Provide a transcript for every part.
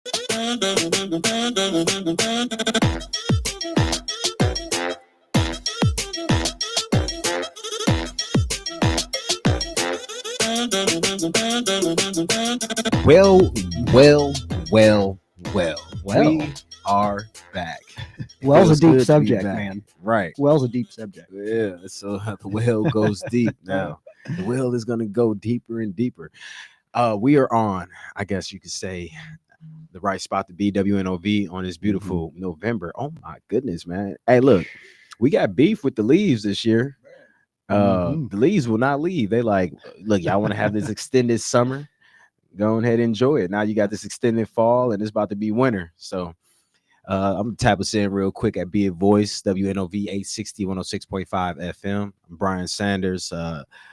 Well, well, well, well. Well. We are back. Well's a Feels deep good to be subject, back. man. Right. Well's a deep subject. Yeah. So the well goes deep now. The well is gonna go deeper and deeper. We are on, I guess you could say, the right spot to be, WNOV, on this beautiful November. Oh my goodness, man. Hey, look, we got beef with the leaves this year. The leaves will not leave. They like, look, y'all want to have this extended summer? Go ahead and enjoy it. Now you got this extended fall and it's about to be winter. So I'm gonna tap us in real quick at Be It Voice, WNOV 860 106.5 FM. I'm Brian Sanders,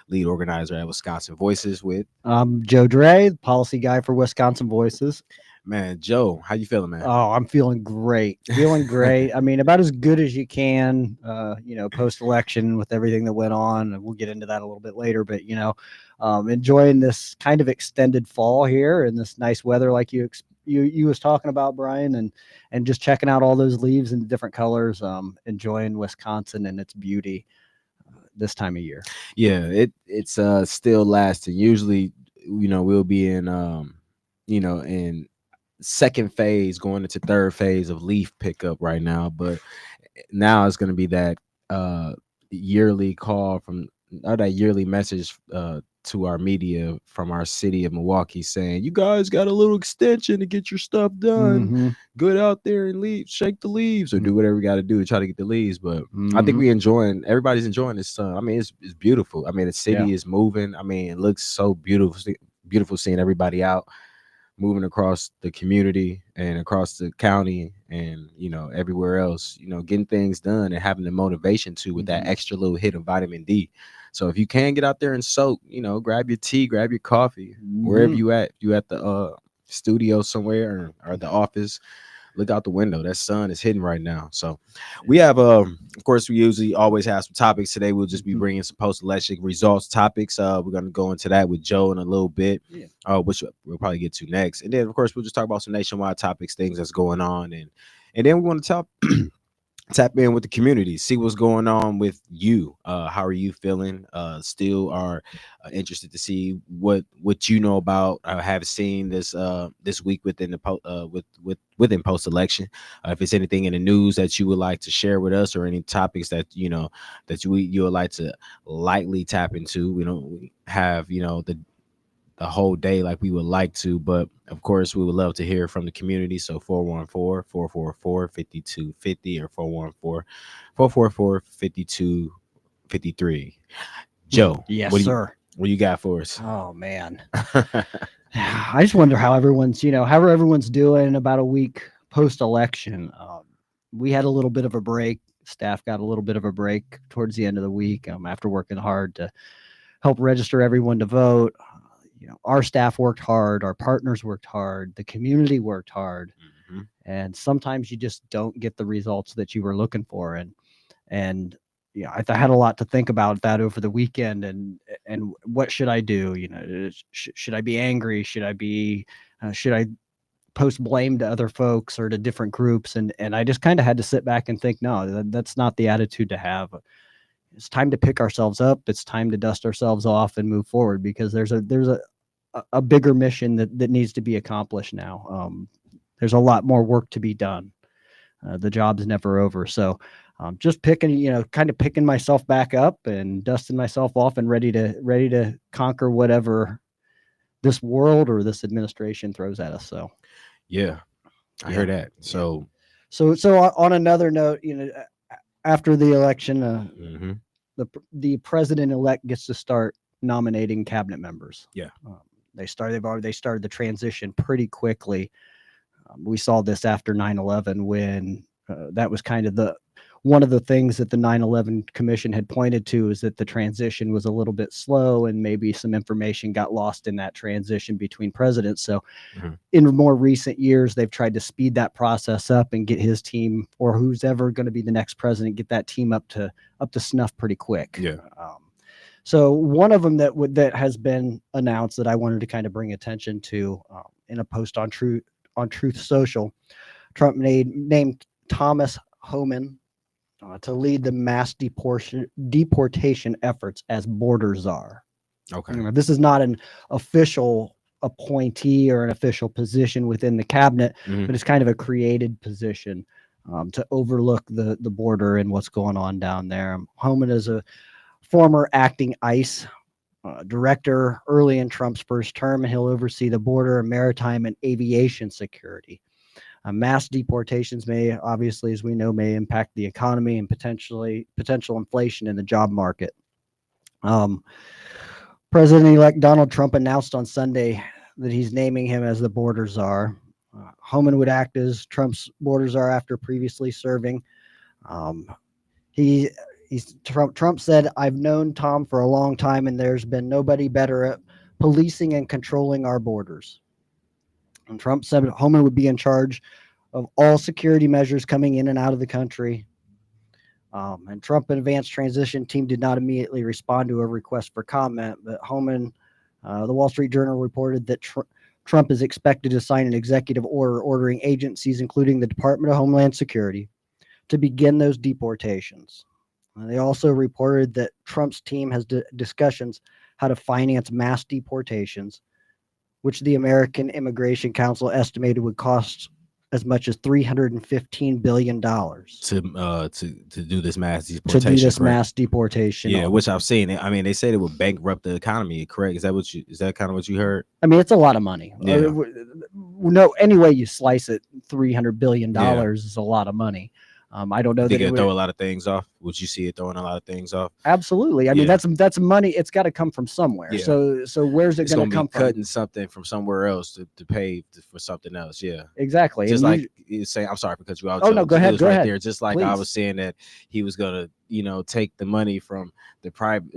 lead organizer at Wisconsin Voices with Joe Dre, the policy guy for Wisconsin Voices. man, Joe. How you feeling, man? Oh, I'm feeling great. Feeling great. I mean, about as good as you can, post-election with everything that went on. And we'll get into that a little bit later, but, enjoying this kind of extended fall here and this nice weather like you was talking about, Brian, and just checking out all those leaves in different colors, enjoying Wisconsin and its beauty this time of year. Yeah, it's still lasting. Usually, we'll be in in second phase going into third phase of leaf pickup right now, but now it's going to be that yearly call from or that yearly message to our media from our city of Milwaukee saying, you guys got a little extension to get your stuff done. Good out there and leave, shake the leaves or do whatever we got to do to try to get the leaves. But I think everybody's enjoying this sun. I mean, it's beautiful. I mean, the city is moving. I mean, it looks so beautiful seeing everybody out moving across the community and across the county and everywhere else, getting things done and having the motivation to with that extra little hit of vitamin D. So if you can get out there and soak, grab your tea, grab your coffee, wherever you at the studio somewhere or the office, look out the window. That sun is hitting right now. So we have of course we usually always have some topics. Today we'll just be bringing some post-election results topics. We're going to go into that with Joe in a little bit, which we'll probably get to next. And then of course we'll just talk about some nationwide topics, things that's going on, and then we want to tap in with the community, see what's going on with you. How are you feeling? Still are interested to see what you know about have seen this week within the within post election. If it's anything in the news that you would like to share with us, or any topics that that you would like to lightly tap into. We don't have the whole day like we would like to, but of course we would love to hear from the community. So 414-444-5250 or 414-444-5253. Joe, Yes, what sir. What you got for us? Oh man. I just wonder how everyone's doing about a week post-election. We had a little bit of a break. Staff got a little bit of a break towards the end of the week after working hard to help register everyone to vote. Our staff worked hard, our partners worked hard, the community worked hard, and sometimes you just don't get the results that you were looking for. And I had a lot to think about that over the weekend, and what should I do? Should I be angry? Should I post blame to other folks or to different groups? And I just kind of had to sit back and think, no, that's not the attitude to have. It's time to pick ourselves up. It's time to dust ourselves off and move forward, because there's a bigger mission that needs to be accomplished now. There's a lot more work to be done. The job's never over. So just picking myself back up and dusting myself off and ready to conquer whatever this world or this administration throws at us. So yeah, I heard that. So on another note, after the election, the president-elect gets to start nominating cabinet members. They started the transition pretty quickly. We saw this after 9/11 when that was kind of one of the things that the 9/11 Commission had pointed to, is that the transition was a little bit slow and maybe some information got lost in that transition between presidents. So in more recent years, they've tried to speed that process up and get his team, or who's ever going to be the next president, get that team up to snuff pretty quick. So one of them that has been announced that I wanted to kind of bring attention to in a post on on Truth Social, Trump named Thomas Homan to lead the mass deportation efforts as border czar. Okay. This is not an official appointee or an official position within the cabinet, Mhm. but it's kind of a created position to overlook the border and what's going on down there. Homan is a former acting ICE director early in Trump's first term, and he'll oversee the border, maritime, and aviation security. Mass deportations may, obviously, as we know, may impact the economy and potential inflation in the job market. President-elect Donald Trump announced on Sunday that he's naming him as the border czar. Homan would act as Trump's border czar after previously serving. Trump said, "I've known Tom for a long time, and there's been nobody better at policing and controlling our borders." And Trump said Homan would be in charge of all security measures coming in and out of the country. And Trump Advanced Transition Team did not immediately respond to a request for comment, but Homan, the Wall Street Journal reported that Trump is expected to sign an executive order ordering agencies, including the Department of Homeland Security, to begin those deportations. They also reported that Trump's team has discussions how to finance mass deportations, which the American Immigration Council estimated would cost as much as $315 billion to do this mass to deportation. do this correct? mass deportation. Yeah, which I've seen. I mean, they said it would bankrupt the economy. Correct? Is that kind of what you heard? I mean, it's a lot of money. Yeah. No, any way you slice it, $300 billion is a lot of money. I don't know Think that it'll throw a lot of things off. Would you see it throwing a lot of things off? Absolutely. I mean, that's money. It's got to come from somewhere. Yeah. So where's it going to come from? Cutting something from somewhere else to pay for something else. Yeah. Exactly. Just like you saying, I'm sorry because you all. Oh no, go ahead. Go ahead. There. Just like I was saying that he was gonna, take the money from the private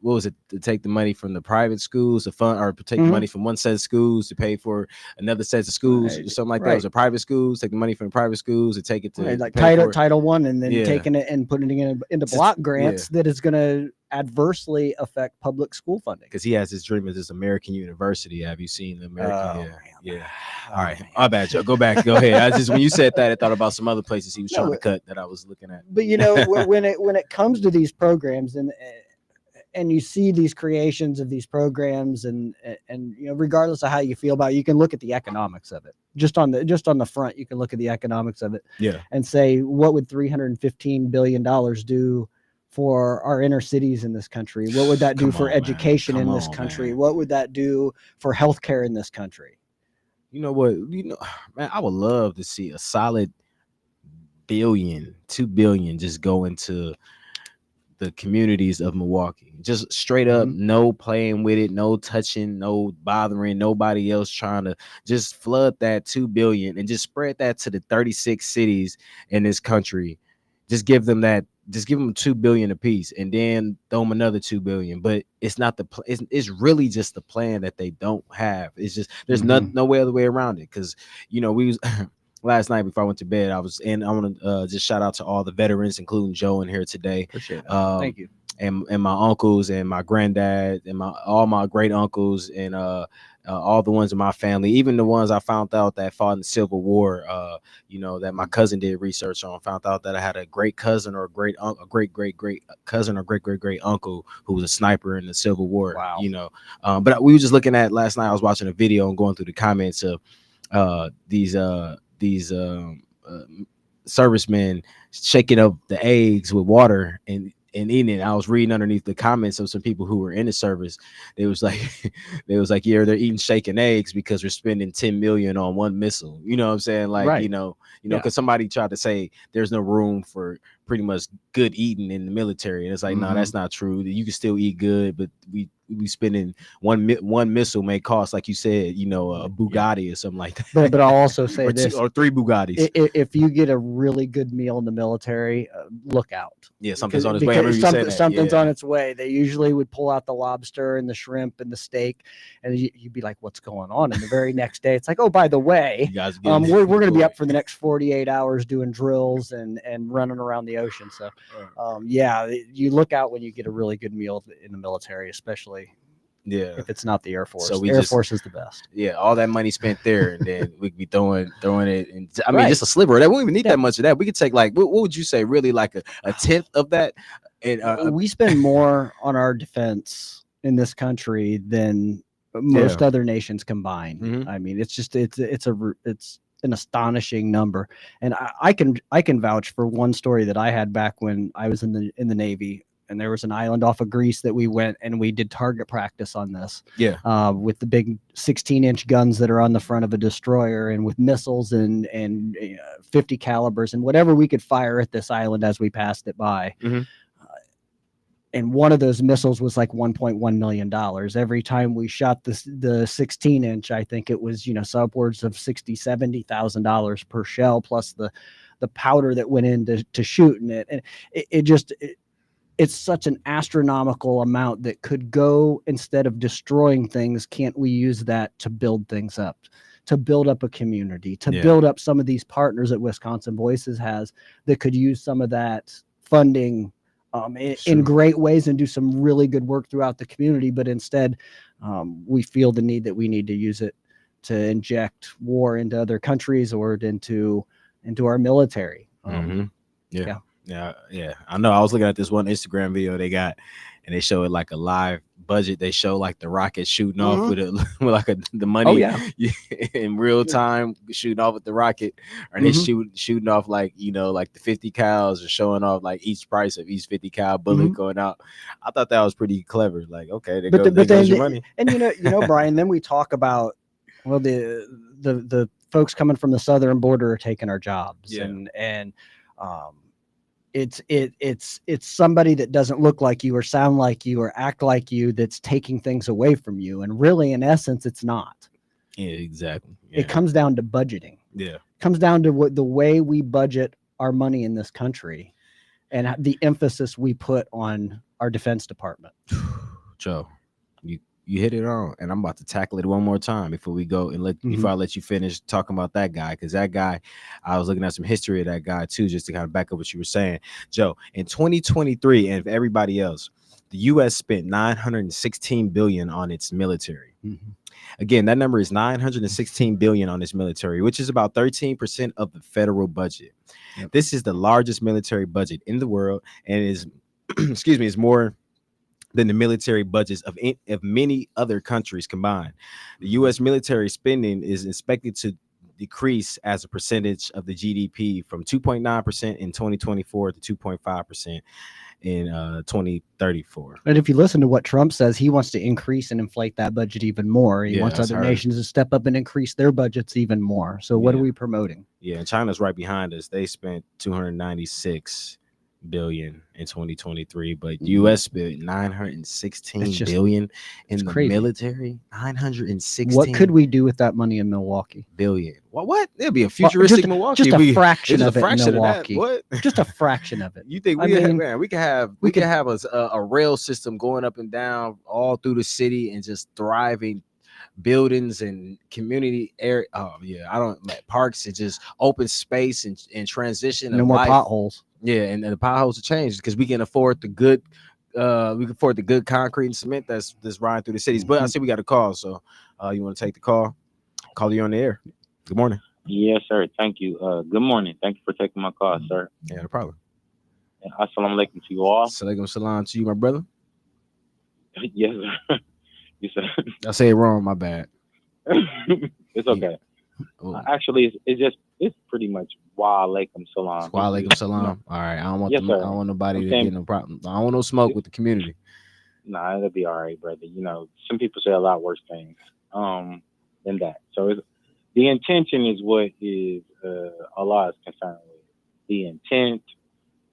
what was it, to take the money from the private schools to fund, or take the money from one set of schools to pay for another set of schools, or something like that. It was a private schools, take the money from the private schools and take it to like Title I, and then taking it and putting it into block grants that is going to adversely affect public school funding. Because he has his dream of this American university. Have you seen the American? Yeah. All right. My bad, Joe. Go back. Go ahead. I just, when you said that, I thought about some other places he was trying to cut that I was looking at. But when it comes to these programs and you see these creations of these programs and regardless of how you feel about it, you can look at the economics of it. Just on the front, you can look at the economics of it. Yeah. And say, what would $315 billion do for our inner cities in this country? What would that do for education in this country? Man. What would that do for healthcare in this country? You know what? Man, I would love to see a solid $2 billion just go into the communities of Milwaukee. Just straight up, no playing with it, no touching, no bothering nobody else, trying to just flood that $2 billion and just spread that to the 36 cities in this country. Just give them $2 billion a piece and then throw them another $2 billion. But it's not it's really just the plan that they don't have. It's just there's no other way around it. Because we was last night before I went to bed, I want to just shout out to all the veterans, including Joe in here today. Appreciate it. Thank you. And my uncles and my granddad and all my great uncles and all the ones in my family, even the ones I found out that fought in the Civil War, that my cousin did research on, found out that I had a great cousin or a great cousin or great uncle who was a sniper in the Civil War. Wow. But we were just looking at last night, I was watching a video and going through the comments of these servicemen shaking up the eggs with water and eating it. I was reading underneath the comments of some people who were in the service. They was like, yeah, they're eating shaking eggs because we're spending $10 million on one missile. You know what I'm saying? Like, right. Because somebody tried to say there's no room for pretty much good eating in the military, and it's like, no, that's not true. You can still eat good, but we spending one missile may cost, like you said, a Bugatti or something like that. But I'll also say this: or 3 Bugattis. If you get a really good meal in the military, look out. Yeah, something's on its way. Something's on its way. They usually would pull out the lobster and the shrimp and the steak, and you'd be like, "What's going on?" And the very next day, it's like, "Oh, by the way, we're going to be up for the next 48 hours doing drills and running around the ocean." So, you look out when you get a really good meal in the military, especially Yeah. if it's not the Air Force. So we Air just- Force is the best. Yeah, all that money spent there, and then we could be throwing it. And I mean, Right. just a sliver of that. We don't even need Yeah. that much of that. We could take like, what would you say, really, like a tenth of that? And We spend more on our defense in this country than most other nations combined. Mhm. I mean, it's just it's an astonishing number, and I can vouch for one story that I had back when I was in the Navy. And there was an island off of Greece that we went and we did target practice on this. Yeah. With the big 16-inch guns that are on the front of a destroyer, and with missiles and 50 calibers and whatever we could fire at this island as we passed it by. Mhm. And one of those missiles was like $1.1 million. Every time we shot the 16-inch, I think it was, upwards of $60,000-$70,000 per shell, plus the powder that went in to shooting it. And it's such an astronomical amount that could go, instead of destroying things, can't we use that to build things up, to build up a community, to build up some of these partners that Wisconsin Voices has that could use some of that funding in great ways and do some really good work throughout the community. But instead, we feel the need that we need to use it to inject war into other countries or into our military. Yeah. I know. I was looking at this one Instagram video they got, and they show it like a live budget. They show like the rocket shooting off with the money in real time, shooting off with the rocket, or they shooting off like the 50 cals, and showing off like each price of each 50 cal bullet going out. I thought that was pretty clever. Like, okay, there goes your money. And Brian, then we talk about, well, the folks coming from the southern border are taking our jobs, and it's somebody that doesn't look like you or sound like you or act like you that's taking things away from you. And really, in essence, it's not. Yeah, exactly. Yeah. It comes down to budgeting. Yeah. It comes down to the way we budget our money in this country and the emphasis we put on our defense department. Joe, you hit it on, and I'm about to tackle it one more time before we go and before I let you finish talking about that guy, because that guy, I was looking at some history of that guy too, just to kind of back up what you were saying, Joe. In 2023, and for everybody else, the U.S. spent $916 billion on its military. Again, that number is $916 billion on its military, which is about 13% of the federal budget. This is the largest military budget in the world, and is, is more than the military budgets of many other countries combined. The U.S. military spending is expected to decrease as a percentage of the GDP from 2.9% in 2024 to 2.5% in 2034. And if you listen to what Trump says, he wants to increase and inflate that budget even more. He wants other nations to step up and increase their budgets even more. So what are we promoting? Yeah, and China's right behind us. They spent $296 billion in 2023, but U.S. spent $916 billion in the military. $916. What could we do with that money in Milwaukee? Billion. What? There'd be a futuristic Milwaukee. Just a fraction of it in fraction Milwaukee. What? Just a fraction of it. You think we could have a rail system going up and down all through the city, and just thriving buildings and community area. Parks and just open space and transition. No more potholes. Yeah, and the potholes have changed because we can afford the good. We can afford the good concrete and cement that's riding through the cities. But I see we got a call, so you want to take the call? Call you on the air. Good morning. Yes, sir. Thank you. Good morning. Thank you for taking my call, sir. Yeah, no problem. Assalamu alaikum to you all. Assalamu salam to you, my brother. Yes, sir. Yes, sir. I say it wrong. My bad. It's okay. Actually, it's pretty much wa alaikum salam. Wa alaikum salam. All right. I don't want nobody to get no problem. I don't want no smoke with the community. Nah, it'll be all right, brother. Some people say a lot worse things than that. So the intention is what is Allah is concerned with. The intent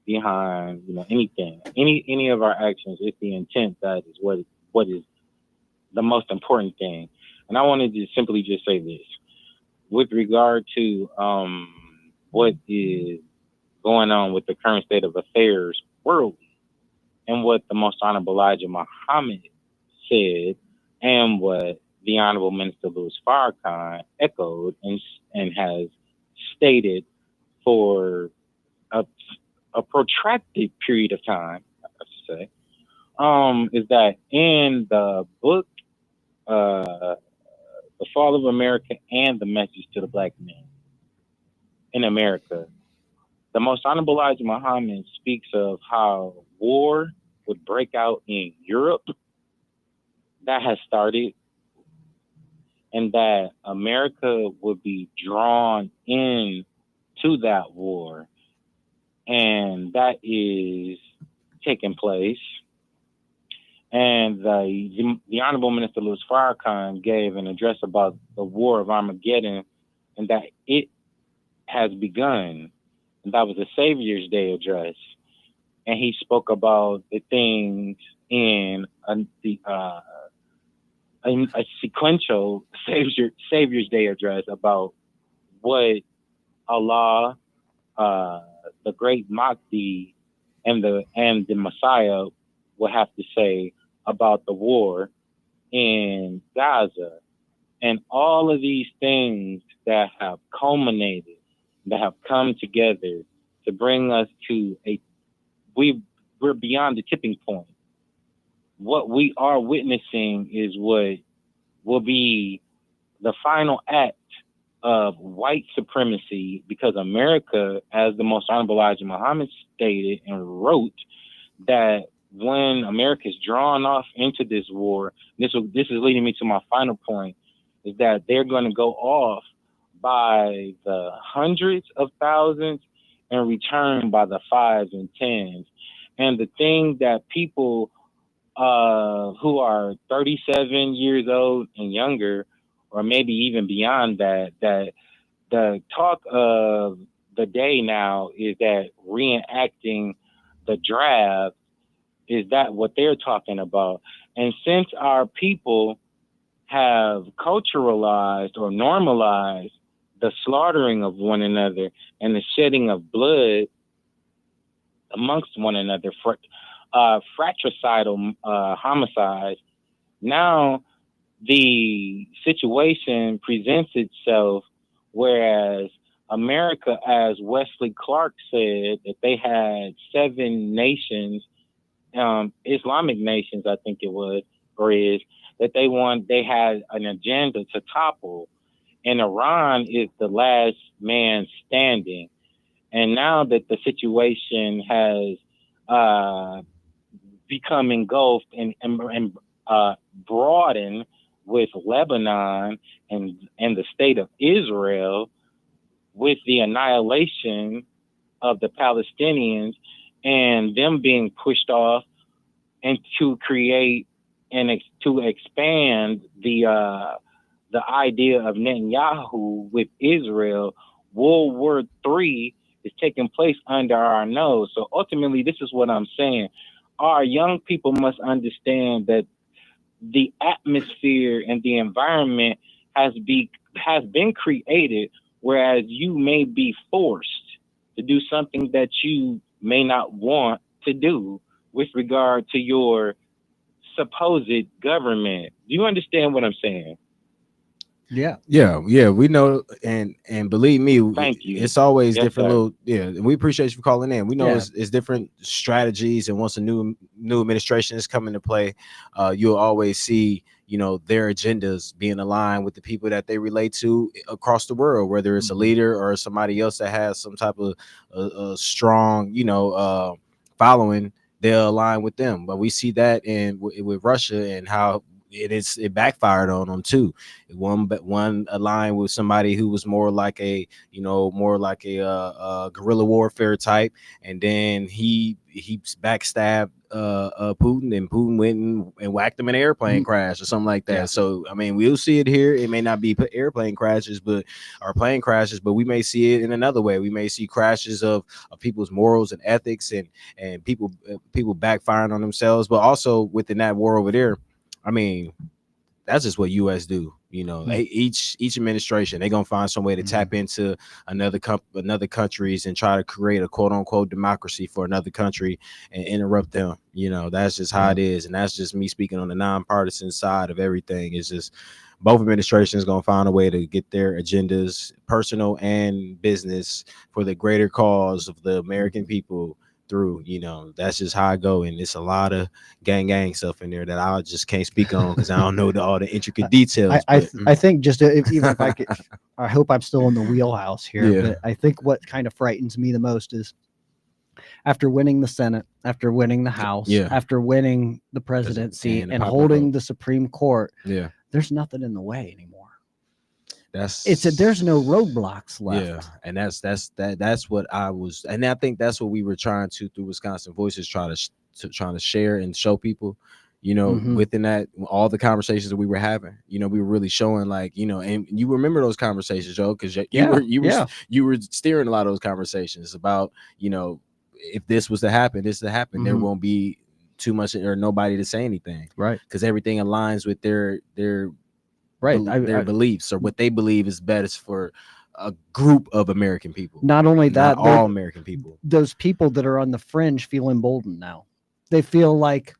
behind anything, any of our actions, it's the intent that is what is the most important thing. And I wanted to simply just say this with regard to what is going on with the current state of affairs worldly, and what the Most Honorable Elijah Muhammad said, and what the Honorable Minister Louis Farrakhan echoed and has stated for a protracted period of time, I have to say, is that in the book The Fall of America and the Message to the Black Man in America. The Most Honorable Elijah Muhammad speaks of how war would break out in Europe that has started, and that America would be drawn in to that war, and that is taking place. And the Honorable Minister Louis Farrakhan gave an address about the War of Armageddon, and that it has begun. And that was a Savior's Day address. And he spoke about the things in a sequential Savior's Day address about what Allah, the great Mahdi, and the Messiah will have to say about the war in Gaza, and all of these things that have culminated, that have come together to bring us to we're beyond the tipping point. What we are witnessing is what will be the final act of white supremacy, because America, as the Most Honorable Elijah Muhammad stated and wrote, that when America is drawn off into this war, this is leading me to my final point, is that they're going to go off by the hundreds of thousands and return by the fives and tens. And the thing that people who are 37 years old and younger, or maybe even beyond that the talk of the day now is that reenacting the draft, is that what they're talking about? And since our people have culturalized or normalized the slaughtering of one another and the shedding of blood amongst one another, fratricidal homicides, now the situation presents itself, whereas America, as Wesley Clark said, that they had 7 nations, Islamic nations, I think it was, or is, that they had an agenda to topple. And Iran is the last man standing. And now that the situation has become engulfed and broadened with Lebanon and the state of Israel, with the annihilation of the Palestinians and them being pushed off, and to create and to expand the idea of Netanyahu with Israel, World War III is taking place under our nose. So ultimately, this is what I'm saying. Our young people must understand that the atmosphere and the environment has been created, whereas you may be forced to do something that you may not want to do with regard to your supposed government. Do you understand what I'm saying? Yeah. We know, and believe me, Thank you. it's always Yes, different sir. little, and we appreciate you for calling in. We know Yeah. it's different strategies, and once a new administration is coming to play, you'll always see, their agendas being aligned with the people that they relate to across the world, whether it's a leader or somebody else that has some type of a strong, following. They'll align with them. But we see that with Russia, and how it backfired on them too. One aligned with somebody who was more like a guerrilla warfare type, and then he backstabbed Putin, and Putin went and whacked him in an airplane crash or something like that. Yeah. So I mean, we'll see it here. It may not be airplane crashes, but plane crashes, but we may see it in another way. We may see crashes of people's morals and ethics, and people backfiring on themselves. But also within that war over there, I mean, that's just what U.S. do. Each administration, they're gonna find some way to tap into another countries and try to create a quote unquote democracy for another country and interrupt them. That's just how it is, and that's just me speaking on the nonpartisan side of everything. It's just both administrations gonna find a way to get their agendas, personal and business, for the greater cause of the American people through. You know, that's just how I go, and it's a lot of gang stuff in there that I just can't speak on because I don't know all the intricate details. I think just even if I could, I hope I'm still in the wheelhouse here. Yeah. But I think what kind of frightens me the most is after winning the Senate, after winning the House, Yeah. after winning the presidency, and the and popular holding vote. the Supreme Court, Yeah, there's nothing in the way anymore. that's There's no roadblocks left. Yeah, and that's what I was, and I think that's what we were trying to through Wisconsin Voices trying to share and show people, you know, Mhm. within that all the conversations that we were having, you know, we were really showing like, you know, and you remember those conversations, Joe, because you were steering a lot of those conversations about, you know, if this was to happen, there Mhm. won't be too much or nobody to say anything, Right. because everything aligns with their Right. their beliefs or what they believe is best for a group of American people. Not only that, Not all American people. those people that are on the fringe feel emboldened now. They feel like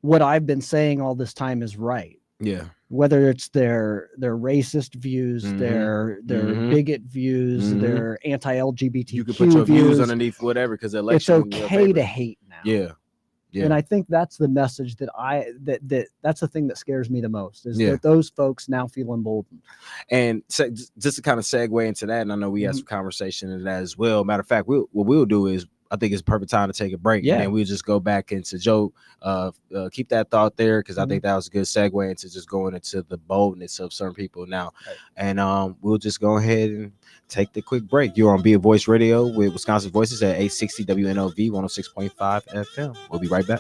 what I've been saying all this time is right. Yeah. Whether it's their racist views, Mhm. their Mhm. bigot views, Mhm. their anti-LGBTQ You can put your views views underneath whatever because the It's election. in your okay to favor. hate now. Yeah. Yeah. And I think that's the message that that's the thing that scares me the most is Yeah. that those folks now feel emboldened. And just to kind of segue into that, and I know we had Mhm. some conversation into that as well. Matter of fact, what we'll do is I think it's a perfect time to take a break, Yeah. and then we'll just go back into Joe. Keep that thought there because I think that was a good segue into just going into the boldness of certain people now. Right. And we'll just go ahead and take the quick break. You're on Be a Voice Radio with Wisconsin Voices at 860 WNOV 106.5 FM. We'll be right back.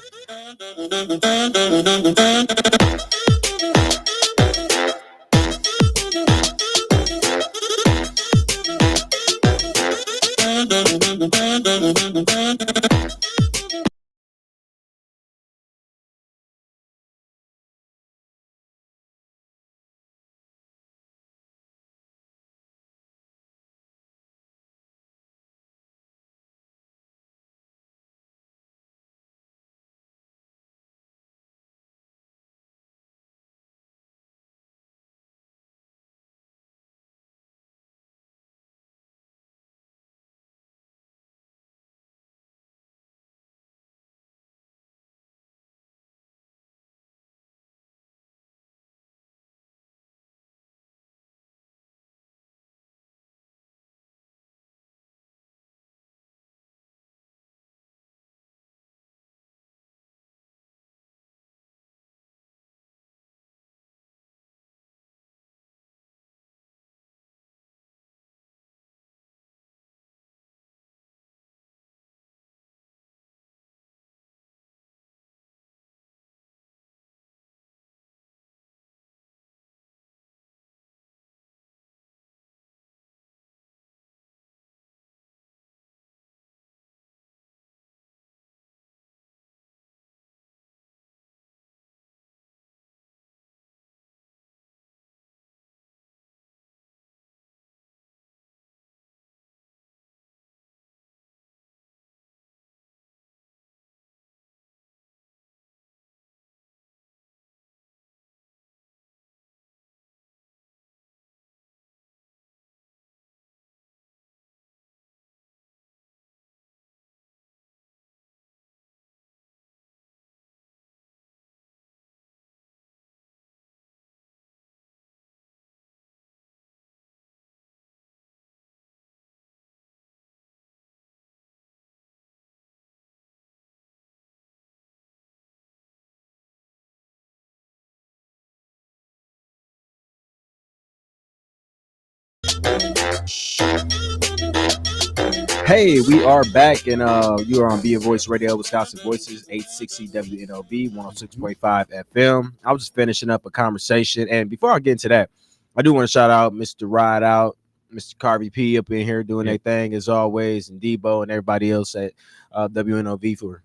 Hey, we are back, and you are on Be a Voice Radio, Wisconsin Voices, 860 WNOB, 106.5 FM. I was just finishing up a conversation, and before I get into that, I do want to shout out Mr. Ride Out, Mr. Carvey P up in here doing their thing as always, and Debo and everybody else at WNOV for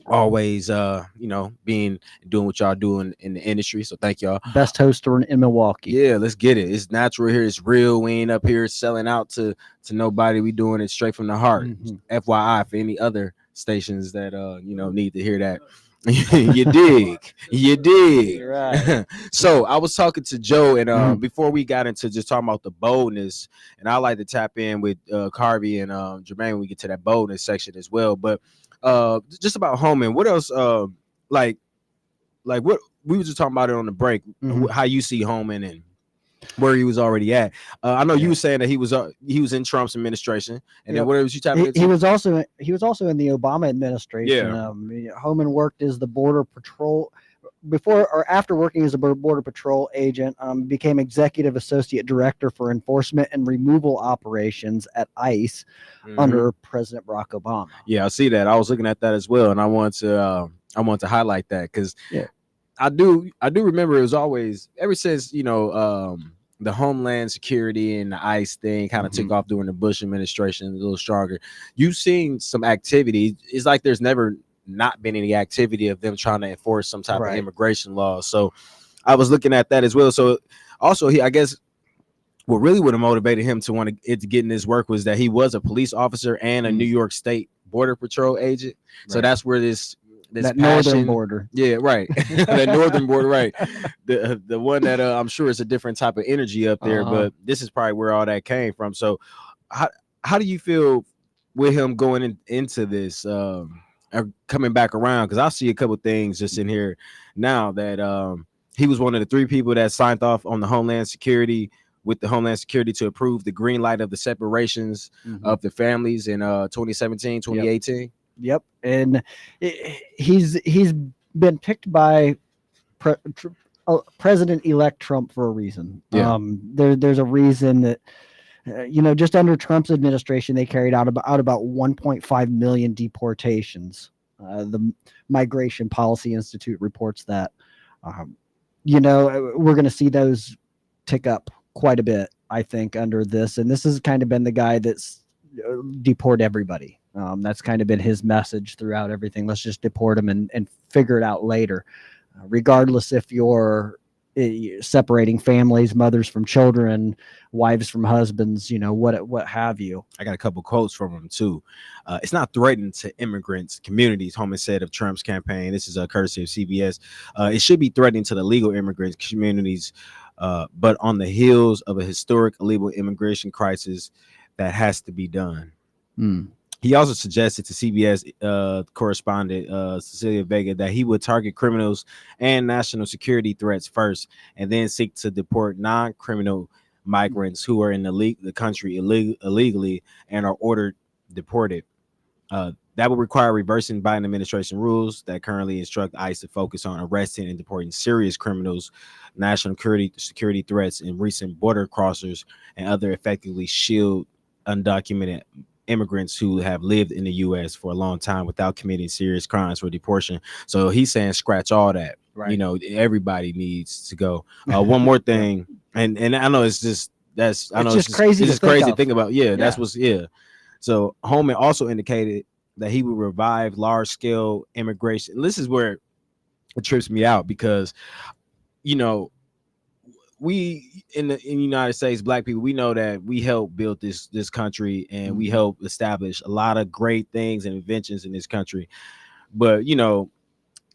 always doing what y'all doing in the industry. So thank y'all. Best hoster in Milwaukee. Yeah, let's get it. It's natural here. It's real. We ain't up here selling out to nobody. We doing it straight from the heart. Mhm. FYI for any other stations that need to hear that. You dig, you dig. Right. So I was talking to Joe, and Mhm. before we got into just talking about the boldness, and I like to tap in with Carby and Jermaine when we get to that boldness section as well. But just about Holman, what else? Like what we were just talking about it on the break, Mhm. how you see Holman and where he was already at. I know you Yeah. were saying that he was in Trump's administration, and then Yep. what was you tapping He into? was also in the Obama administration. Yeah. Homan worked as the border patrol before or after working as a border patrol agent. Became executive associate director for enforcement and removal operations at ICE Mhm. under President Barack Obama. Yeah, I see that. I was looking at that as well, and I want to highlight that because Yeah. I do remember it was always ever since the Homeland Security and the ICE thing kind of took Mhm. off during the Bush administration a little stronger. You've seen some activity. It's like there's never not been any activity of them trying to enforce some type of Right. immigration law. So I was looking at that as well. So also I guess what really would have motivated him to want to get in this work was that he was a police officer and a New York State Border Patrol agent. So Right. that's where this That passion, northern border. yeah, right, the northern border, right, the one that I'm sure is a different type of energy up there, but this is probably where all that came from. So how do you feel with him going into this coming back around? Because I see a couple things just in here now that he was one of the 3 people that signed off on the Homeland Security with the Homeland Security to approve the green light of the separations of the families in 2017, 2018. Yep. And he's been picked by President-elect Trump for a reason. Yeah. There's a reason that just under Trump's administration, they carried out about 1.5 million deportations. The Migration Policy Institute reports that. We're going to see those tick up quite a bit, I think, under this. And this has kind of been the guy that's deport everybody. That's kind of been his message throughout everything. Let's just deport them and figure it out later, regardless if you're separating families, mothers from children, wives from husbands, what have you. I got a couple quotes from him too. It's not threatening to immigrants communities, Holman said of Trump's campaign. This is a courtesy of CBS. It should be threatening to the legal immigrants communities, but on the heels of a historic illegal immigration crisis that has to be done. He also suggested to CBS correspondent Cecilia Vega that he would target criminals and national security threats first, and then seek to deport non-criminal migrants who are in the country illegally and are ordered deported. That would require reversing Biden administration rules that currently instruct ICE to focus on arresting and deporting serious criminals, national security threats, and recent border crossers, and other effectively shield undocumented immigrants who have lived in the U.S. for a long time without committing serious crimes for deportation. So he's saying scratch all that. Right. Everybody needs to go. One more thing, and I know it's just crazy. It's just crazy to think about. Yeah. That's what's So Holman also indicated that he would revive large-scale immigration. This is where it trips me out because, we in the United States, Black people, we know that we helped build this country and we helped establish a lot of great things and inventions in this country. But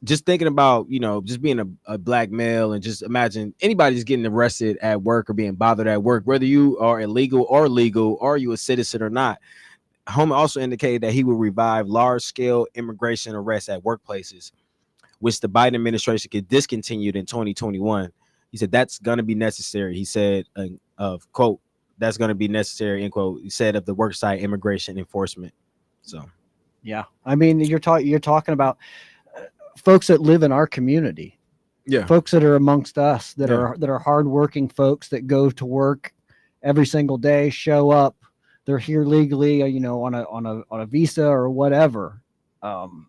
just thinking about just being a Black male, and just imagine anybody just getting arrested at work or being bothered at work, whether you are illegal or legal, or you a citizen or not. Holman also indicated that he will revive large-scale immigration arrests at workplaces, which the Biden administration could discontinued in 2021. He said that's going to be necessary. He said, of quote, that's going to be necessary, end quote. He said of the worksite immigration enforcement. So, yeah, I mean, you're talking about folks that live in our community. Yeah, folks that are amongst us that are hardworking folks that go to work every single day, show up. They're here legally, on a visa or whatever, and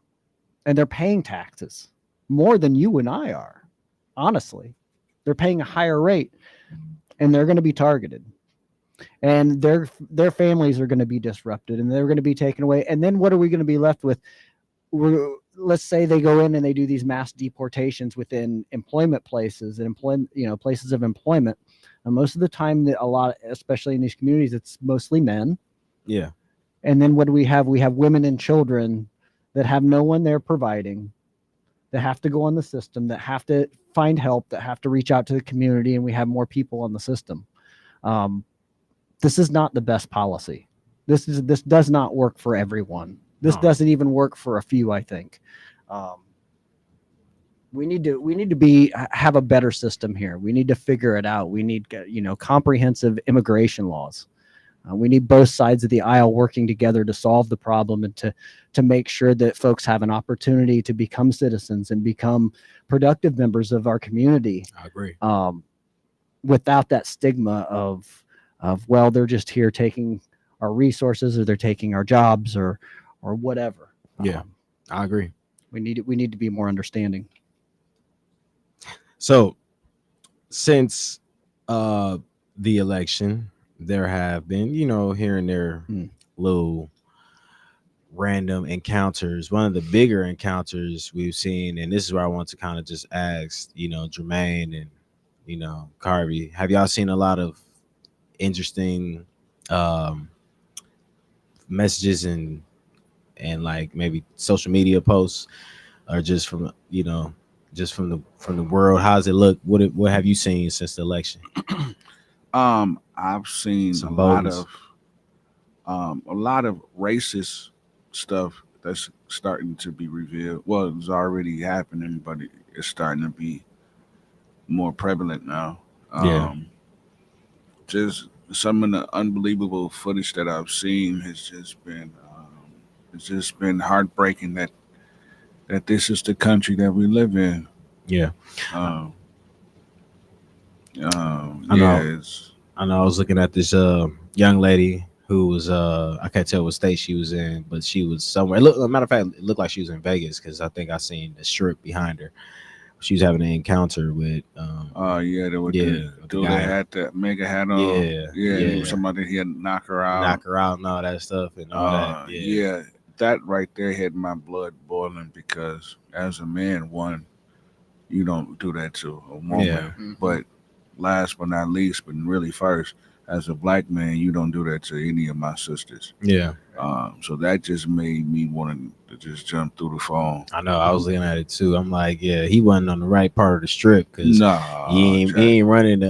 they're paying taxes more than you and I are. Honestly, they're paying a higher rate, and they're going to be targeted, and their families are going to be disrupted, and they're going to be taken away. And then what are we going to be left with? Let's say they go in and they do these mass deportations within employment places and places of employment. And most of the time, especially in these communities, it's mostly men. Yeah. And then what do we have? We have women and children that have no one there providing, that have to go on the system, that have to find help, that have to reach out to the community, and we have more people on the system. This is not the best policy. This does not work for everyone. This No. doesn't even work for a few, I think. We need to have a better system here. We need to figure it out. We need comprehensive immigration laws. We need both sides of the aisle working together to solve the problem and to make sure that folks have an opportunity to become citizens and become productive members of our community. I agree. Without that stigma of well, they're just here taking our resources, or they're taking our jobs, or whatever. Yeah, I agree. We need to be more understanding. So since the election, there have been, here and there little random encounters. One of the bigger encounters we've seen, and this is where I want to kind of just ask, Jermaine and Carvey, have y'all seen a lot of interesting messages and like maybe social media posts, or just from the world? How does it look? What have you seen since the election? I've seen Some a boldness. lot of racist stuff that's starting to be revealed. Well, it's already happening, but it's starting to be more prevalent now. Yeah. Just some of the unbelievable footage that I've seen has just been heartbreaking that this is the country that we live in. Yeah, Um, I know. yeah, I know. I was looking at this young lady who was I can't tell what state she was in, but she was somewhere. Matter of fact, it looked like she was in Vegas, because I think I seen the strip behind her. She was having an encounter with yeah, there was yeah, the with the dude guy. that had the mega hat on. Yeah, He yeah. was somebody he had to knock her out. knock her out and all that stuff and all that. Yeah, that right there had my blood boiling, because as a man, one, you don't do that to a woman. Yeah. But last but not least, but really first, as a black man, you don't do that to any of my sisters. Yeah. So that just made me want to just jump through the phone. I know. I was looking at it too. I'm like, yeah, he wasn't on the right part of the strip, because Nah, he Jack. ain't running to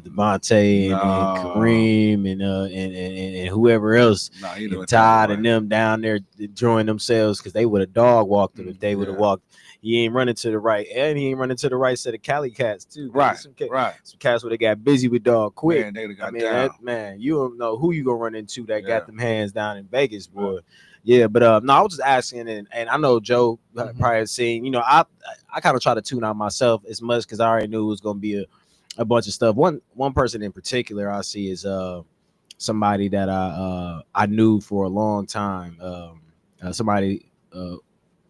Devontae and No. Kareem and whoever else, Nah, he and doing it Todd that and way. them down there enjoying themselves, because they would have dog walked him if they would have Yeah. walked. He ain't running to the right, and he ain't running to the right set of Cali cats too. Right, Some right. cats where they got busy with dog quick. Man, they done got I mean, down. man, you don't know who you gonna run into that Yeah. got them hands down in Vegas, boy. Yeah, but no, I was just asking, and I know Joe probably has seen. I kind of try to tune out myself as much, because I already knew it was gonna be a bunch of stuff. One person in particular I see is somebody that I knew for a long time. Somebody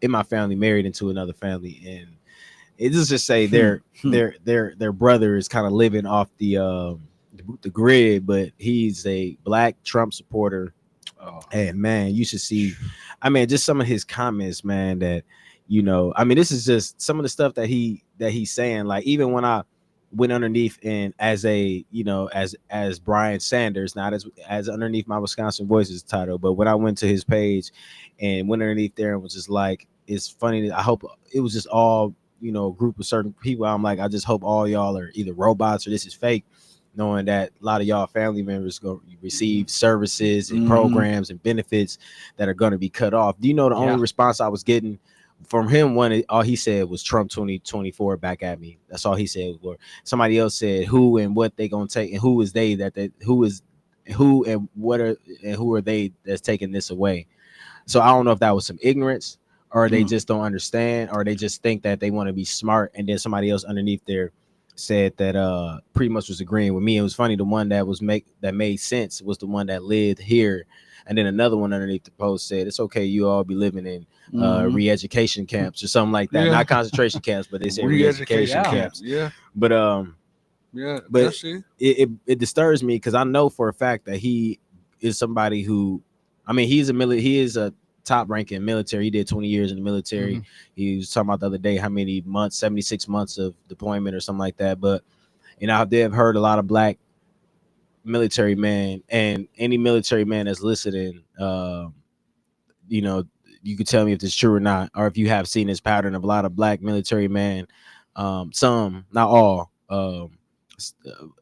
in my family married into another family, and it just say their brother is kind of living off the grid, but he's a black Trump supporter. Oh. And man, you should see, I mean, just some of his comments, man, that, I mean, this is just some of the stuff that he's saying. Like, even when I went underneath and as a, as Brian Sanders, not as underneath my Wisconsin Voices title, but when I went to his page and went underneath there and was just like, it's funny. I hope it was just all, a group of certain people. I'm like, I just hope all y'all are either robots or this is fake, knowing that a lot of y'all family members go receive services and programs and benefits that are going to be cut off. Do you know the only response I was getting from him, all he said was Trump 2024 back at me. That's all he said. Or somebody else said who and what they gonna take, and who is they who and what are and who are they that's taking this away. So I don't know if that was some ignorance, or they just don't understand, or they just think that they want to be smart, and then somebody else underneath there said that pretty much was agreeing with me. It was funny, the one that made sense was the one that lived here, and then another one underneath the post said it's okay, you all be living in re-education camps or something like that. Not concentration camps, but they said re-education camps. Yeah, but but it disturbs me, because I know for a fact that he is somebody who, I mean, he is a top ranking military. He did 20 years in the military. He was talking about the other day how many months, 76 months of deployment or something like that. But they have heard a lot of black military men, and any military man that's listening, you could tell me if it's true or not, or if you have seen this pattern of a lot of black military men, some, not all,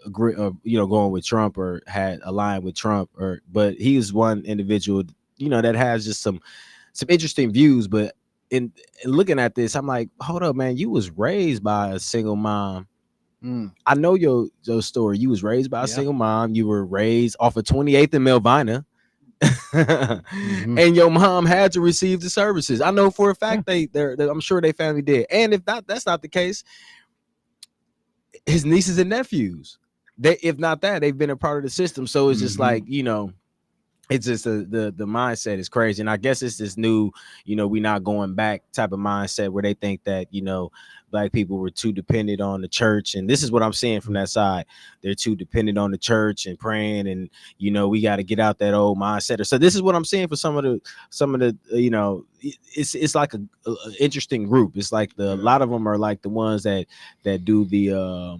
agree, going with Trump or had aligned with Trump, but he is one individual, that has just some interesting views. But in looking at this, I'm like, hold up, man, you was raised by a single mom. I know your story. You was raised by a single mom. You were raised off of 28th and Melvina. And your mom had to receive the services. I know for a fact I'm sure they family did. And if that's not the case, his nieces and nephews, if not that, they've been a part of the system. So it's just like, it's just the mindset is crazy. And I guess it's this new, we not going back type of mindset where they think that, black people were too dependent on the church. And this is what I'm seeing from that side. They're too dependent on the church and praying, and we got to get out that old mindset. So this is what I'm seeing for some of the it's like a interesting group. It's like a lot of them are like the ones that do the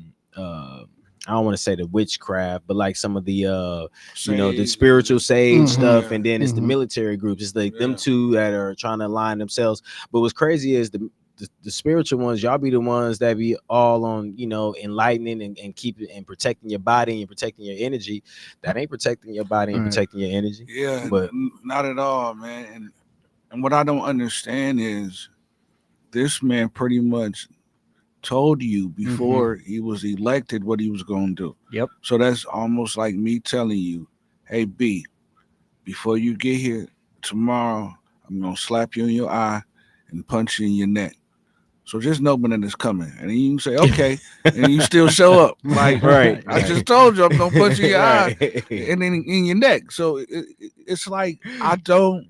I don't want to say the witchcraft, but like some of the the spiritual sage stuff, and then it's the military groups. It's like them two that are trying to align themselves. But what's crazy is the spiritual ones, y'all be the ones that be all on, enlightening and keeping and protecting your body and protecting your energy. That ain't protecting your body and protecting your energy. Yeah, but not at all, man. And what I don't understand is this man pretty much told you before he was elected what he was going to do. Yep. So that's almost like me telling you, hey, B, before you get here tomorrow, I'm going to slap you in your eye and punch you in your neck. So just know when it's coming. And then you can say, okay, and you still show up. Like, right. I just told you I'm going to punch you in your eye and then in your neck. So it's like, I don't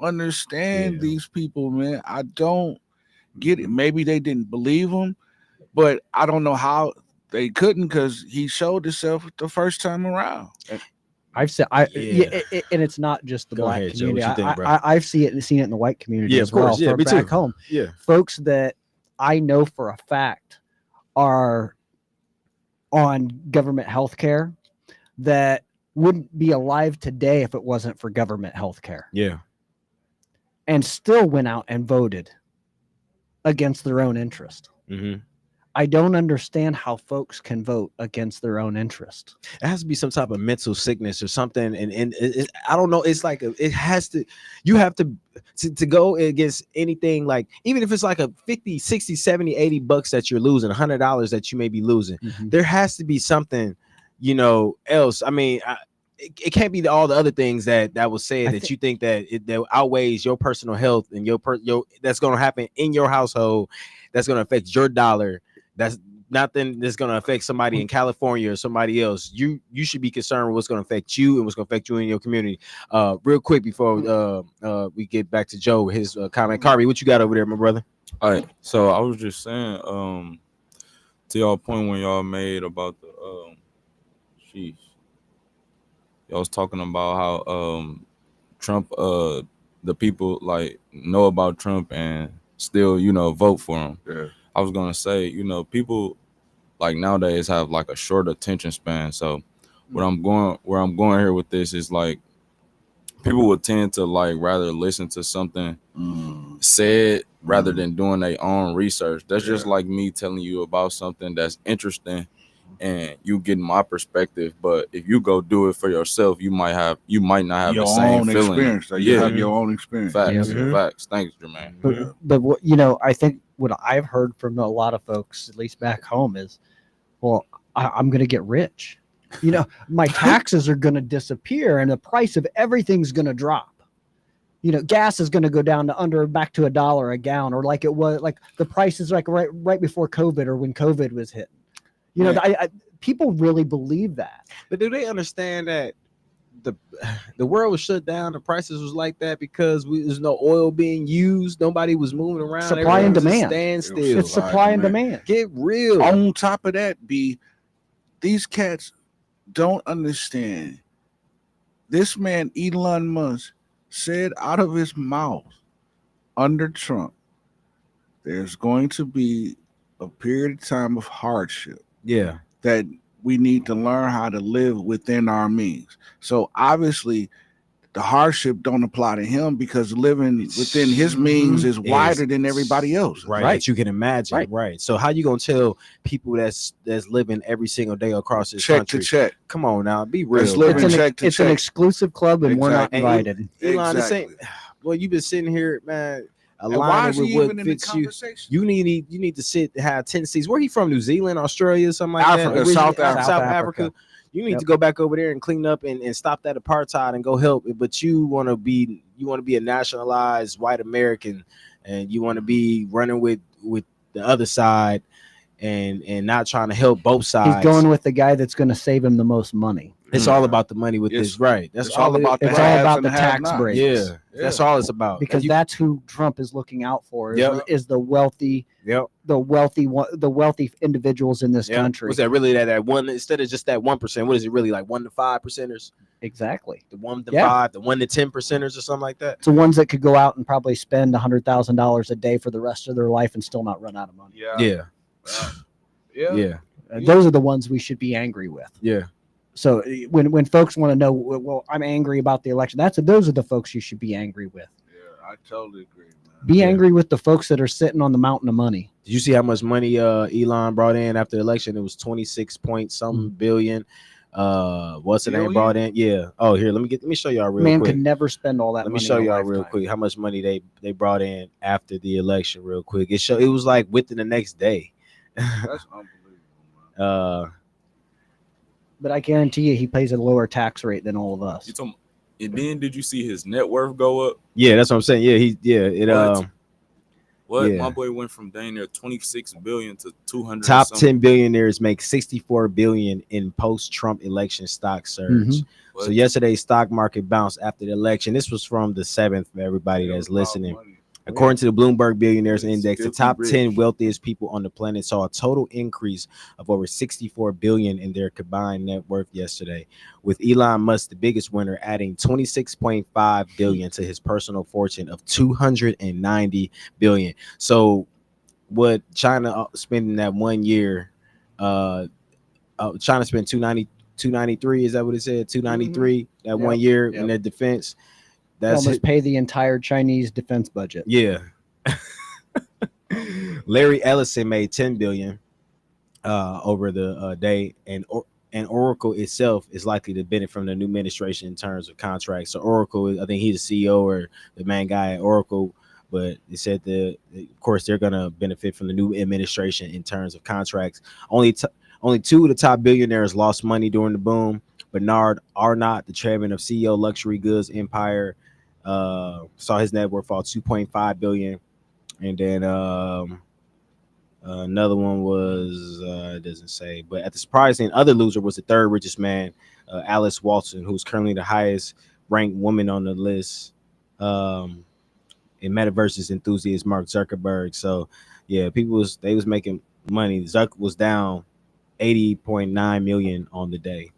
understand these people, man. I don't get it. Maybe they didn't believe him, but I don't know how they couldn't, because he showed himself the first time around. I've said, and it's not just the black community. Joe, think, I've seen it in the white community as well. Yeah, me back too. Home, yeah, folks that I know for a fact are on government health care that wouldn't be alive today if it wasn't for government health care. Yeah, and still went out and voted against their own interest. I don't understand how folks can vote against their own interest. It has to be some type of mental sickness or something. And I don't know. It's like it has to, you have to go against anything, like, even if it's like a 50, 60, 70, 80 bucks that you're losing, $100 that you may be losing, there has to be something, else. I mean, it can't be all the other things that was said that you think that outweighs your personal health and your that's going to happen in your household, that's going to affect your dollar. That's nothing that's going to affect somebody in California or somebody else. You should be concerned with what's going to affect you and what's going to affect you in your community. Real quick before we get back to Joe, his comment. Carby, what you got over there, my brother? All right. So I was just saying, to y'all point when y'all made about the y'all was talking about how Trump, the people like know about Trump and still, vote for him. Yeah. I was gonna say, people like nowadays have like a short attention span. So where I'm going here with this is like people would tend to like rather listen to something said rather than doing their own research. That's just like me telling you about something that's interesting and you getting my perspective. But if you go do it for yourself, you might not have your the same own feeling. Experience. Like you have your own experience. Facts. Facts. Thanks, Jermaine. But what, I think what I've heard from a lot of folks, at least back home, is, well, I'm going to get rich. My taxes are going to disappear and the price of everything's going to drop. Gas is going to go down to back to $1 a gallon, or like it was, like the price is like right before COVID or when COVID was hitting. People really believe that. But do they understand that the world was shut down, the prices was like that because there's no oil being used, nobody was moving around, supply and demand, standstill. It's supply and demand. Get real. On top of that, these cats don't understand. This man Elon Musk said out of his mouth, under Trump, there's going to be a period of time of hardship. Yeah. That we need to learn how to live within our means. So obviously, the hardship don't apply to him because living within his means is wider than everybody else. Right, Right. that you can imagine. Right. So how you gonna tell people that's living every single day across this Check country? to check. Come on now, be real. That's bro. living It's, check to it's an check. exclusive club, and we're not Exactly. invited. Elon, the Exactly. same. Well, you've been sitting here, man, And why aligning is with he what even in the fits you. conversation? You need to have 10 seats. Where he from? New Zealand, Australia, something like Africa, that. Originally- South Africa. South Africa. You need Yep. to go back over there and clean up and stop that apartheid and go help. But you want to be a nationalized white American, and you want to be running with the other side and not trying to help both sides. He's going with the guy that's going to save him the most money. It's all about the money with Yes. this, right? That's It's all about the It's all haves about and the tax have-nots. breaks. yeah, that's all it's about. Because You- that's who Trump is looking out for. Yep. Is the wealthy, yep. the wealthy individuals in this Yeah. country. Was that really that one instead of just that 1%? What is it really like 1 to 5%ers? Exactly. The 1 to Yeah. 5, the 1 to 10%ers or something like that. It's the ones that could go out and probably spend $100,000 a day for the rest of their life and still not run out of money. Yeah. Yeah. Yeah. Those are the ones we should be angry with. Yeah. So when folks want to know, well, I'm angry about the election. Those are the folks you should be angry with. Yeah, I totally agree, man. Be Yeah. angry with the folks that are sitting on the mountain of money. Did you see how much money Elon brought in after the election? It was 26 point something billion. What's the name Billion? brought in? Yeah. Oh, here, let me show y'all real Man quick. could never spend all that Let me money. show in a y'all real lifetime. quick how much money they brought in after the election real quick. It was like within the next day. That's unbelievable, man. But I guarantee you, he pays a lower tax rate than all of us. You told me, and then did you see his net worth go up? Yeah, that's what I'm saying. Yeah, What? Yeah. My boy went from dang near 26 billion to 200. top something. 10 billionaires make 64 billion in post-Trump election stock surge. Mhm. What? So yesterday's stock market bounced after the election. This was from the 7th for everybody Yeah, that's it was listening. about money. According to the Bloomberg Billionaires It's Index, the filthy top rich. 10 wealthiest people on the planet saw a total increase of over 64 billion in their combined net worth yesterday, with Elon Musk the biggest winner, adding 26.5 billion to his personal fortune of 290 billion. So what China spending that 1 year, China spent 293, is that what it said? 293 that 1 year in Yep. their defense. They That's almost pay the entire Chinese defense budget. yeah. Larry Ellison made 10 billion over the day, and Oracle itself is likely to benefit from the new administration in terms of contracts. So Oracle, I think he's the CEO or the main guy at Oracle, but they said of course they're gonna benefit from the new administration in terms of contracts. Only two of the top billionaires lost money during the boom. Bernard Arnault, the chairman of CEO Luxury Goods Empire, saw his net worth fall 2.5 billion, and then another one was it doesn't say, but at the surprising other loser was the third richest man, Alice Walton, who's currently the highest ranked woman on the list, in metaverses enthusiast Mark Zuckerberg. So yeah, they was making money. Zuck was down 80.9 million on the day,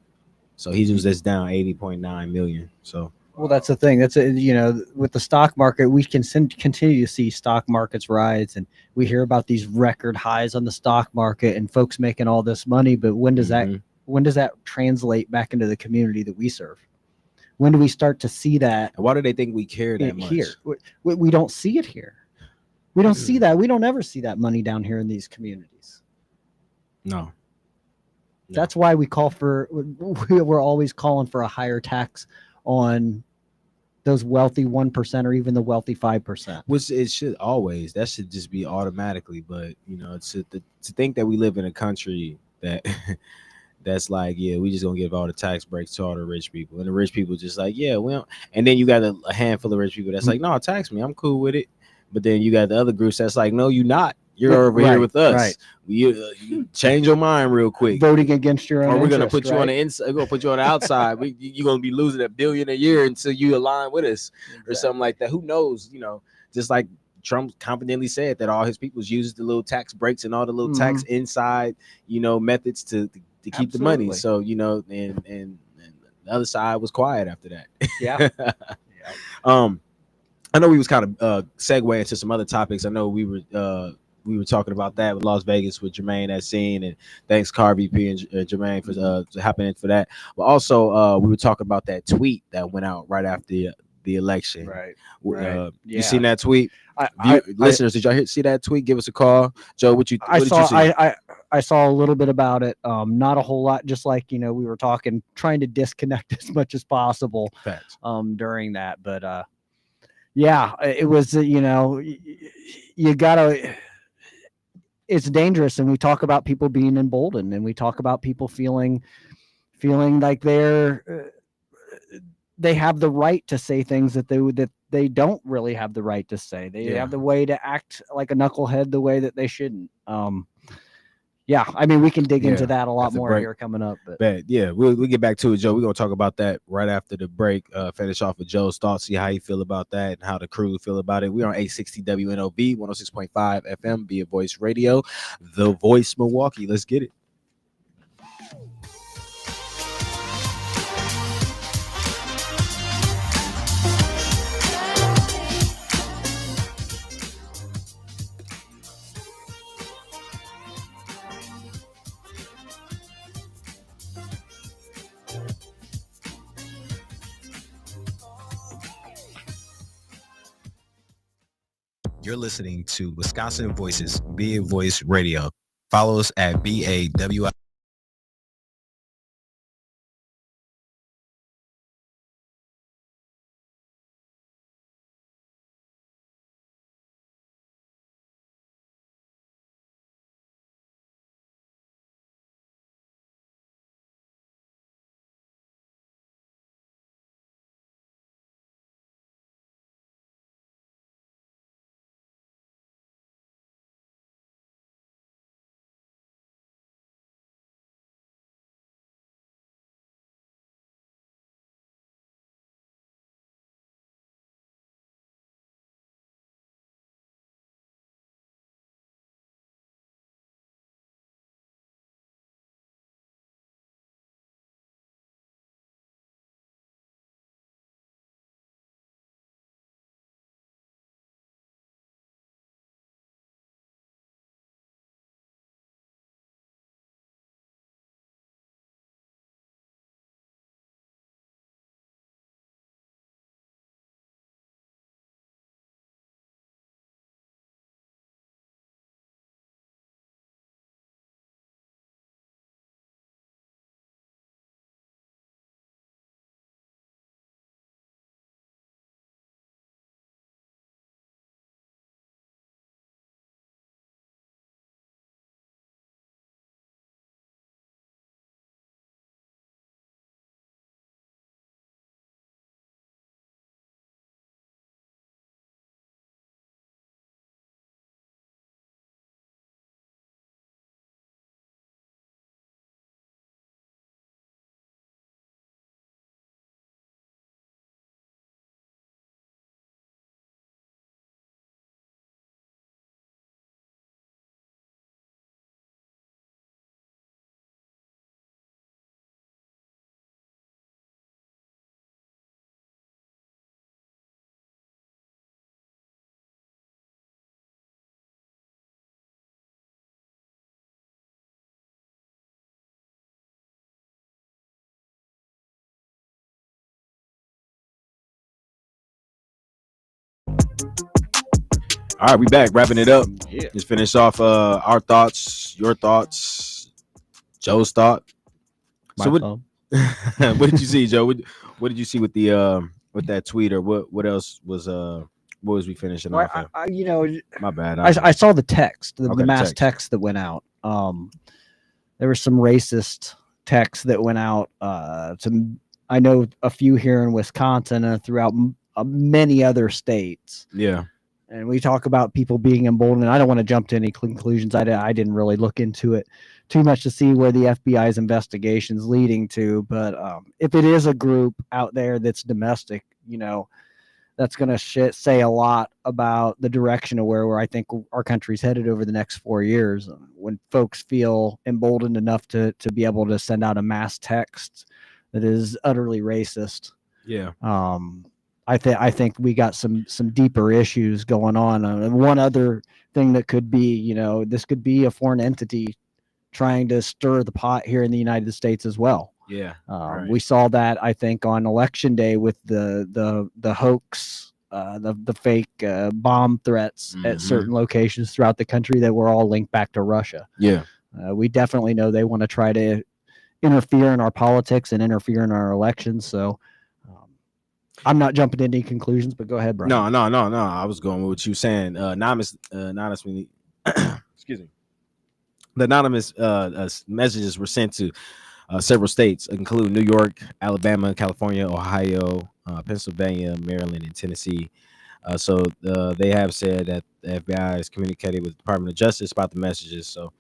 so he was just down 80.9 million. So Well, that's the thing. That's with the stock market, we can continue to see stock markets rise, and we hear about these record highs on the stock market and folks making all this money. But when does that translate back into the community that we serve? When do we start to see that and why do they think we care that much? here? We don't see it here. We don't see that. We don't ever see that money down here in these communities. No. That's why we're always calling for a higher tax on those wealthy 1% or even the wealthy 5%. Which it should always, that should just be automatically. But to think that we live in a country that that's like, yeah, we just gonna give all the tax breaks to all the rich people, and the rich people just like, yeah, well, and then you got a handful of rich people that's like, no, tax me, I'm cool with it. But then you got the other groups that's like, no, you're not. You're over here with us. Right. You change your mind real quick. Voting against your own Or we're gonna interest, put you on the inside. We're gonna put you on the outside. You're gonna be losing $1 billion a year until you align with us, or something like that. Who knows? Just like Trump confidently said that all his people use the little tax breaks and all the little tax inside, methods to keep the money. Absolutely. So and the other side was quiet after that. Yeah. I know we was kind of segueing into some other topics. I know we were we were talking about that with Las Vegas with Jermaine that scene, and thanks Car VP and Jermaine for happening for that. But also, we were talking about that tweet that went out right after the election. Right. You seen that tweet? I Listeners, did y'all see that tweet? Give us a call, Joe. What did you see? I saw a little bit about it. Not a whole lot. Just like we were talking, trying to disconnect as much as possible. Facts. During that, but yeah, it was. You gotta. It's dangerous, and we talk about people being emboldened, and we talk about people feeling like they have the right to say things that they don't really have the right to say. They have the way to act like a knucklehead the way that they shouldn't. Yeah, I mean, we can dig into that a lot more here coming up. But yeah, we'll get back to it, Joe. We're gonna talk about that right after the break. Finish off with Joe's thoughts, see how you feel about that and how the crew feel about it. We're on 860 WNOB 106.5 FM, Be a Voice Radio, The Voice Milwaukee. Let's get it. You're listening to Wisconsin Voices, Be a Voice Radio. Follow us at BAWI. All right, we back, wrapping it up. Yeah. Just finish off our thoughts, your thoughts, Joe's thought. My So what, phone. what did you see, Joe? What did you see with the with that tweet, or what else was what was we finishing Well, off? My bad. I saw the text, the Okay, mass text. text that went out. There was some racist text that went out. I know a few here in Wisconsin and throughout many other states. Yeah. And we talk about people being emboldened. I don't want to jump to any conclusions. I didn't really look into it too much to see where the FBI's investigation is leading to. But if it is a group out there that's domestic, that's going to say a lot about the direction of where I think our country's headed over the next 4 years. When folks feel emboldened enough to be able to send out a mass text that is utterly racist. Yeah. I think we got some deeper issues going on. One other thing that could be, this could be a foreign entity trying to stir the pot here in the United States as well. Yeah. Right. We saw that, I think, on election day with the hoax, the fake bomb threats at certain locations throughout the country that were all linked back to Russia. Yeah. We definitely know they want to try to interfere in our politics and interfere in our elections. So I'm not jumping to any conclusions, but go ahead, Brian. No. I was going with what you were saying. Anonymous, excuse me. The anonymous messages were sent to several states, including New York, Alabama, California, Ohio, Pennsylvania, Maryland, and Tennessee. So they have said that the FBI has communicated with the Department of Justice about the messages. So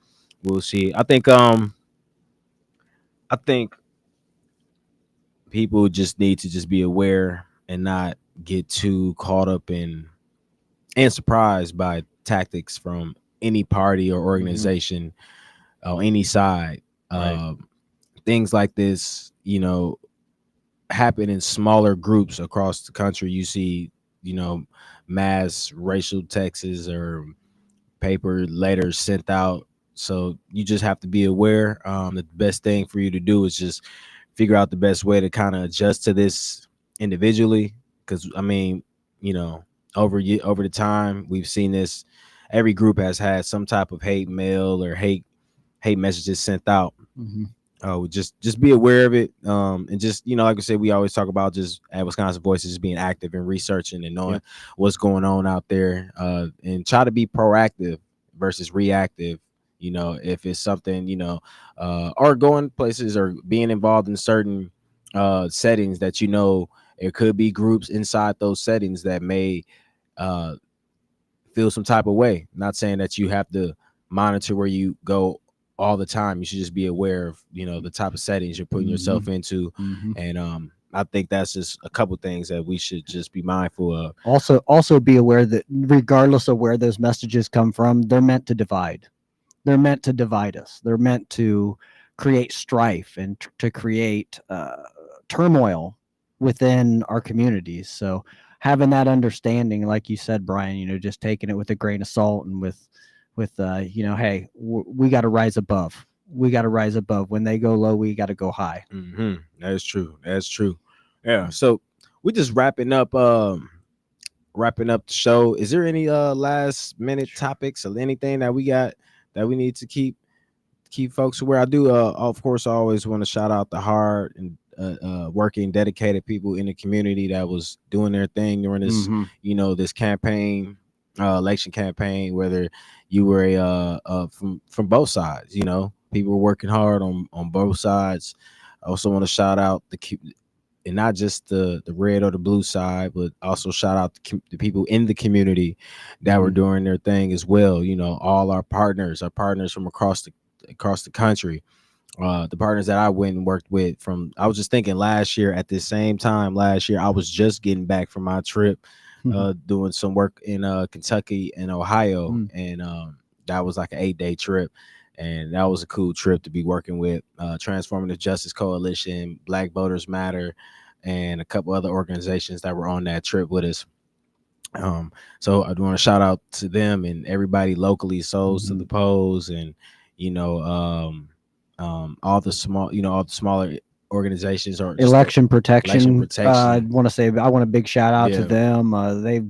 we'll see. I think people just need to just be aware and not get too caught up in and surprised by tactics from any party or organization on any side. Right. Things like this, happen in smaller groups across the country. You see, mass racial texts or paper letters sent out. So you just have to be aware. The best thing for you to do is just figure out the best way to kind of adjust to this individually. Because over the time we've seen this. Every group has had some type of hate mail or hate messages sent out. Just be aware of it, and just like I said, we always talk about just at Wisconsin Voices being active and researching and knowing what's going on out there, and try to be proactive versus reactive. If it's something, or going places or being involved in certain settings that there could be groups inside those settings that may feel some type of way. Not saying that you have to monitor where you go all the time. You should just be aware of the type of settings you're putting yourself into, and I think that's just a couple things that we should just be mindful of. Also be aware that regardless of where those messages come from, they're meant to divide. They're meant to divide us. They're meant to create strife and to create turmoil within our communities. So having that understanding, like you said, Brian, just taking it with a grain of salt and with hey, we got to rise above. We got to rise above. When they go low, we got to go high. That is true. That's true. Yeah. So we're just wrapping up the show. Is there any last minute topics or anything that we got that we need to keep folks aware? I do of course I always want to shout out the hard and working dedicated people in the community that was doing their thing during this this campaign, election campaign, whether you were from both sides. People were working hard on both sides. I also want to shout out and not just the red or the blue side, but also shout out the people in the community that were doing their thing as well. All our partners from across the country, the partners that I went and worked with I was just thinking last year at this same time last year, I was just getting back from my trip, doing some work in Kentucky and Ohio. And that was like an 8-day trip. And that was a cool trip to be working with Transformative Justice Coalition, Black Voters Matter, and a couple other organizations that were on that trip with us. So I want to shout out to them and everybody locally, Souls to the Polls, and all the smaller organizations or election protection. I want a big shout out to them. They've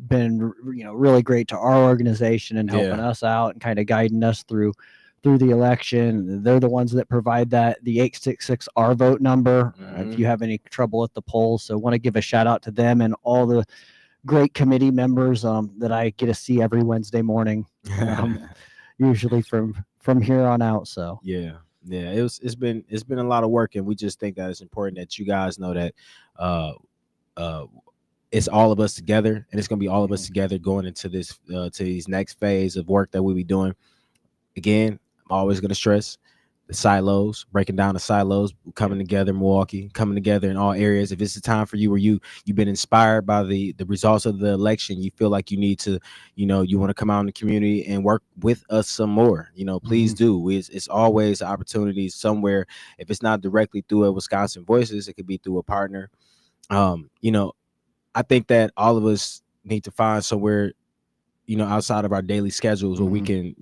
been really great to our organization and helping us out and kind of guiding us through the election. They're the ones that provide the 866 our vote number if you have any trouble at the polls. So want to give a shout out to them and all the great committee members that I get to see every Wednesday morning, usually from here on out. So it's been a lot of work, and we just think that it's important that you guys know that it's all of us together, and it's gonna be all of us together going into this to these next phase of work that we'll be doing. Again, I'm always gonna stress the silos, breaking down the silos, coming together, Milwaukee, coming together in all areas. If it's a time for you where you've been inspired by the results of the election, you feel like you need to, you want to come out in the community and work with us some more, please do. It's always an opportunity somewhere. If it's not directly through a Wisconsin Voices, it could be through a partner. I think that all of us need to find somewhere, outside of our daily schedules where we can,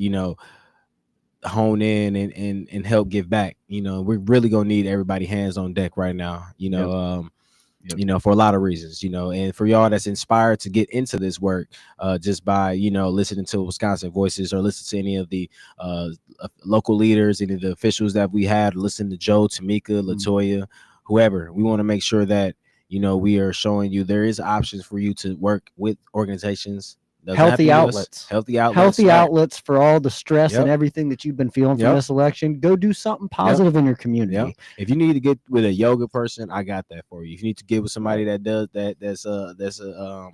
hone in and help give back. We're really gonna need everybody hands on deck right now. For a lot of reasons, and for y'all that's inspired to get into this work, just by listening to Wisconsin Voices or listen to any of the local leaders, any of the officials that we had, listen to Joe, Tamika, Latoya, whoever. We want to make sure that we are showing you there is options for you to work with organizations. Healthy outlets. Healthy outlets For all the stress and everything that you've been feeling from this election. Go do something positive in your community. If you need to get with a yoga person, I got that for you. If you need to get with somebody that does that's a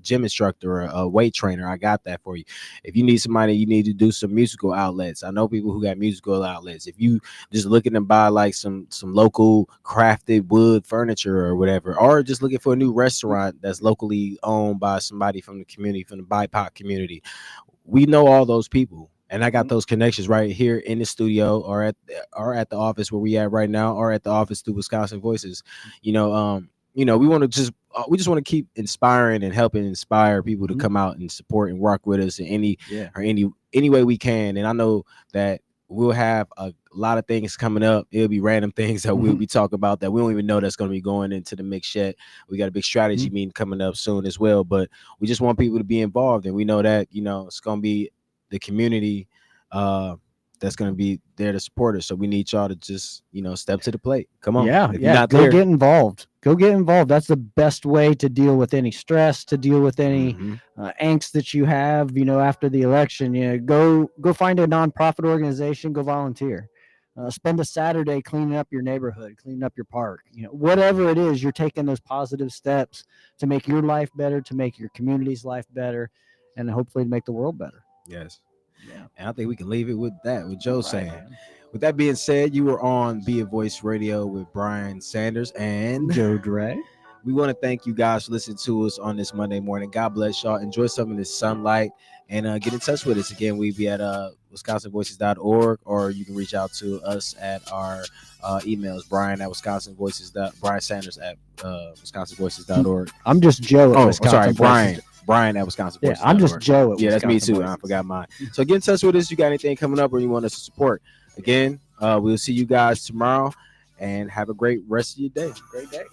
gym instructor or a weight trainer, I got that for you. If you need somebody, you need to do some musical outlets. I know people who got musical outlets. If you just looking to buy like some local crafted wood furniture or whatever, or just looking for a new restaurant that's locally owned by somebody from the community, from the BIPOC community, we know all those people, and I got those connections right here in the studio or at the office where we at right now, or at the office through Wisconsin Voices. We want to just want to keep inspiring and helping inspire people to come out and support and rock with us in any way we can. And I know that we'll have a lot of things coming up. It'll be random things that we'll be talking about that we don't even know that's going to be going into the mix yet. We got a big strategy meeting coming up soon as well, but we just want people to be involved, and we know that it's going to be the community that's going to be there to support us. So we need y'all to just step to the plate. Come on. Go get involved. That's the best way to deal with any stress, to deal with any angst that you have after the election. Go find a nonprofit organization, go volunteer. Spend a Saturday cleaning up your neighborhood, cleaning up your park. Whatever it is, you're taking those positive steps to make your life better, to make your community's life better, and hopefully to make the world better. Yes. Yeah. And I think we can leave it with that, with Joe saying. With that being said, you were on Be a Voice Radio with Brian Sanders and Joe Dre. We want to thank you guys for listening to us on this Monday morning. God bless y'all. Enjoy some of this sunlight, and get in touch with us. Again, we be at wisconsinvoices.org, or you can reach out to us at our emails, Brian at Brian Sanders at wisconsinvoices.org. I'm just Joe at Wisconsin Brian at Wisconsin Voices. I'm just Joe at Wisconsin. That's me too. Voices. I forgot mine. So get in touch with us. You got anything coming up or you want us to support? Again, we'll see you guys tomorrow, and have a great rest of your day. Great day.